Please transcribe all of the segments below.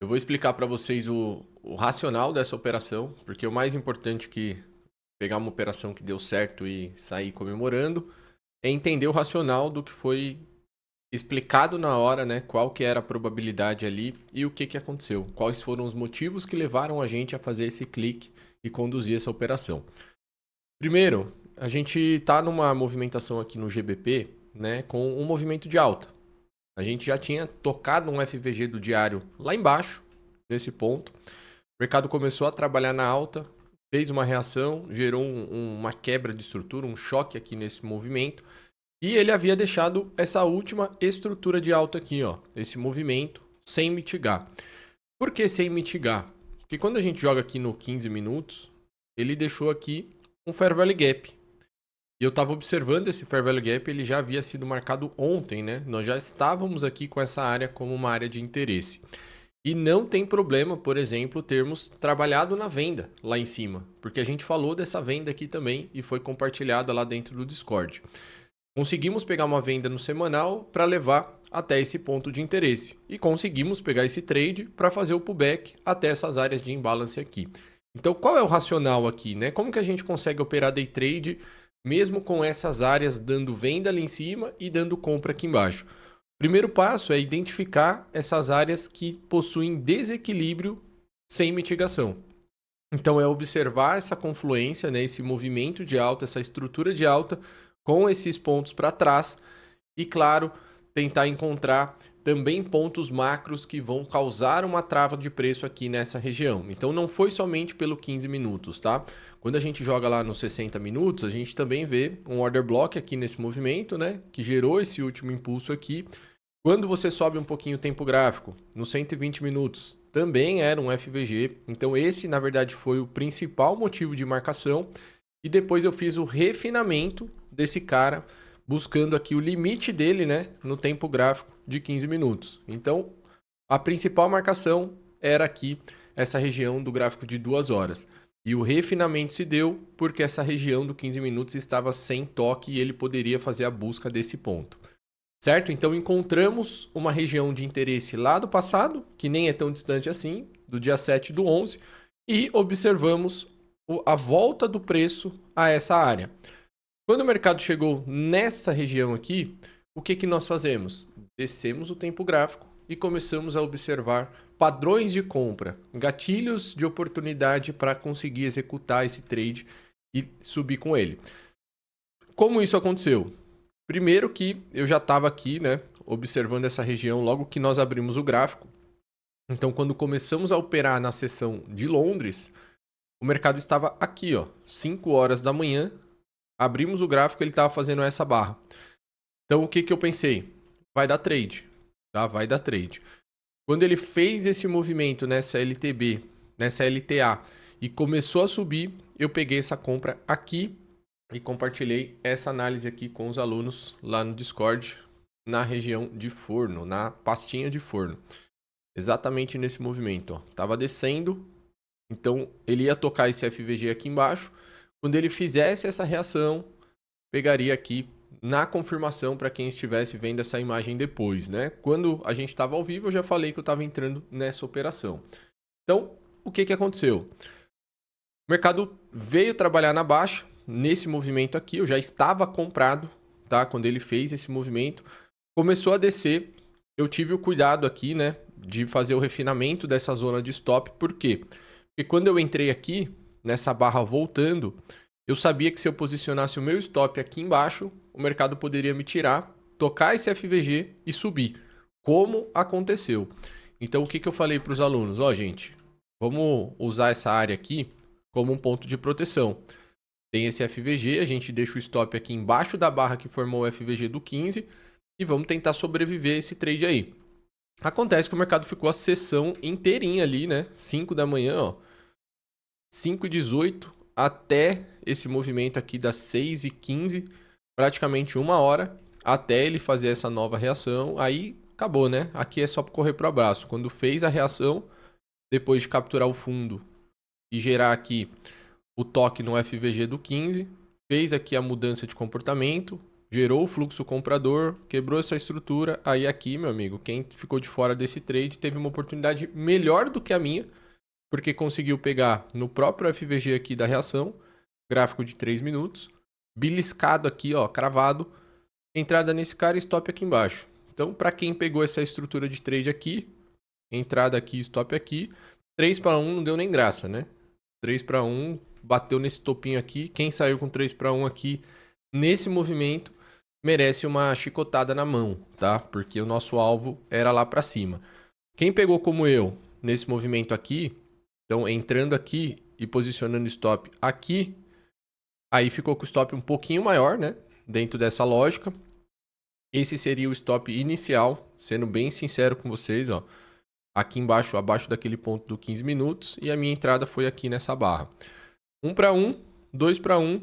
Eu vou explicar para vocês o racional dessa operação, porque o mais importante que pegar uma operação que deu certo e sair comemorando é entender o racional do que foi explicado na hora, né? Qual que era a probabilidade ali e o que que aconteceu. Quais foram os motivos que levaram a gente a fazer esse clique e conduzir essa operação. Primeiro, a gente está numa movimentação aqui no GBP, né, com um movimento de alta. A gente já tinha tocado um FVG do diário lá embaixo, nesse ponto. O mercado começou a trabalhar na alta, fez uma reação, gerou uma quebra de estrutura, um choque aqui nesse movimento. E ele havia deixado essa última estrutura de alta aqui, ó, esse movimento, sem mitigar. Por que sem mitigar? Porque quando a gente joga aqui no 15 minutos, ele deixou aqui um Fair Value Gap. E eu estava observando esse Fair Value Gap, ele já havia sido marcado ontem, né? Nós já estávamos aqui com essa área como uma área de interesse. E não tem problema, por exemplo, termos trabalhado na venda lá em cima, porque a gente falou dessa venda aqui também e foi compartilhada lá dentro do Discord. Conseguimos pegar uma venda no semanal para levar até esse ponto de interesse e conseguimos pegar esse trade para fazer o pullback até essas áreas de imbalance aqui. Então, qual é o racional aqui, né? Como que a gente consegue operar day trade mesmo com essas áreas dando venda ali em cima e dando compra aqui embaixo? Primeiro passo é identificar essas áreas que possuem desequilíbrio sem mitigação. Então é observar essa confluência, né, esse movimento de alta, essa estrutura de alta com esses pontos para trás e, claro, tentar encontrar também pontos macros que vão causar uma trava de preço aqui nessa região. Então não foi somente pelo 15 minutos, tá? Quando a gente joga lá nos 60 minutos, a gente também vê um order block aqui nesse movimento, né, que gerou esse último impulso aqui. Quando você sobe um pouquinho o tempo gráfico, nos 120 minutos, também era um FVG. Então esse, na verdade, foi o principal motivo de marcação. E depois eu fiz o refinamento desse cara, buscando aqui o limite dele, né, no tempo gráfico de 15 minutos. Então, a principal marcação era aqui, essa região do gráfico de 2 horas. E o refinamento se deu porque essa região do 15 minutos estava sem toque e ele poderia fazer a busca desse ponto. Certo? Então encontramos uma região de interesse lá do passado, que nem é tão distante assim, do dia 7 do 11, e observamos a volta do preço a essa área. Quando o mercado chegou nessa região aqui, o que nós fazemos? Descemos o tempo gráfico e começamos a observar padrões de compra, gatilhos de oportunidade para conseguir executar esse trade e subir com ele. Como isso aconteceu? Primeiro que eu já estava aqui, né, observando essa região logo que nós abrimos o gráfico. Então, quando começamos a operar na sessão de Londres, o mercado estava aqui, ó, 5 horas da manhã, abrimos o gráfico, ele estava fazendo essa barra. Então, o que eu pensei? Vai dar trade, tá? Vai dar trade. Quando ele fez esse movimento nessa LTB, nessa LTA e começou a subir, eu peguei essa compra aqui e compartilhei essa análise aqui com os alunos lá no Discord, na região de forno, na pastinha de forno. Exatamente nesse movimento, ó. Tava descendo, então ele ia tocar esse FVG aqui embaixo. Quando ele fizesse essa reação, pegaria aqui na confirmação para quem estivesse vendo essa imagem depois, né? Quando a gente estava ao vivo, eu já falei que eu estava entrando nessa operação. Então, o que aconteceu? O mercado veio trabalhar na baixa, nesse movimento aqui, eu já estava comprado, tá? Quando ele fez esse movimento, começou a descer, eu tive o cuidado aqui, né, de fazer o refinamento dessa zona de stop. Por quê? Porque quando eu entrei aqui, nessa barra voltando, eu sabia que se eu posicionasse o meu stop aqui embaixo, o mercado poderia me tirar, tocar esse FVG e subir, como aconteceu. Então, o que eu falei para os alunos? Ó, gente, vamos usar essa área aqui como um ponto de proteção. Tem esse FVG, a gente deixa o stop aqui embaixo da barra que formou o FVG do 15 e vamos tentar sobreviver esse trade aí. Acontece que o mercado ficou a sessão inteirinha ali, né? 5 da manhã, ó. 5h18 até esse movimento aqui das 6h15, praticamente 1 hora, até ele fazer essa nova reação. Aí acabou, né? Aqui é só correr pro abraço. Quando fez a reação, depois de capturar o fundo e gerar aqui o toque no FVG do 15, fez aqui a mudança de comportamento, gerou o fluxo comprador, quebrou essa estrutura. Aí aqui, meu amigo, quem ficou de fora desse trade teve uma oportunidade melhor do que a minha, porque conseguiu pegar no próprio FVG aqui da reação, gráfico de 3 minutos, beliscado aqui, ó, cravado, entrada nesse cara e stop aqui embaixo. Então, para quem pegou essa estrutura de trade aqui, entrada aqui, stop aqui, 3 para 1 não deu nem graça, né? 3 para 1, bateu nesse topinho aqui. Quem saiu com 3 para 1 aqui nesse movimento merece uma chicotada na mão, tá? Porque o nosso alvo era lá para cima. Quem pegou como eu nesse movimento aqui, então entrando aqui e posicionando stop aqui, aí ficou com o stop um pouquinho maior, né? Dentro dessa lógica. Esse seria o stop inicial, sendo bem sincero com vocês, ó. Aqui embaixo, abaixo daquele ponto do 15 minutos, e a minha entrada foi aqui nessa barra. 1 para 1, 2 para 1,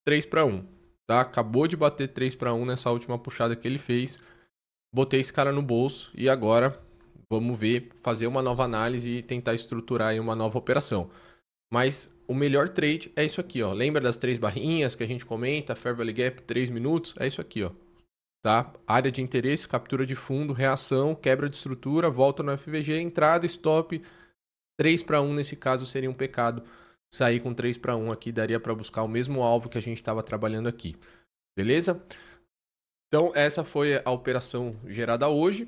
3 para 1, tá? Acabou de bater 3 para 1 nessa última puxada que ele fez. Botei esse cara no bolso e agora vamos ver, fazer uma nova análise e tentar estruturar aí uma nova operação. Mas o melhor trade é isso aqui, ó. Lembra das 3 barrinhas que a gente comenta? Fair Value Gap, 3 minutos? É isso aqui, ó. Tá? Área de interesse, captura de fundo, reação, quebra de estrutura, volta no FVG, entrada, stop. 3 para 1 nesse caso seria um pecado. Sair com 3 para 1 aqui daria para buscar o mesmo alvo que a gente estava trabalhando aqui. Beleza? Então essa foi a operação gerada hoje.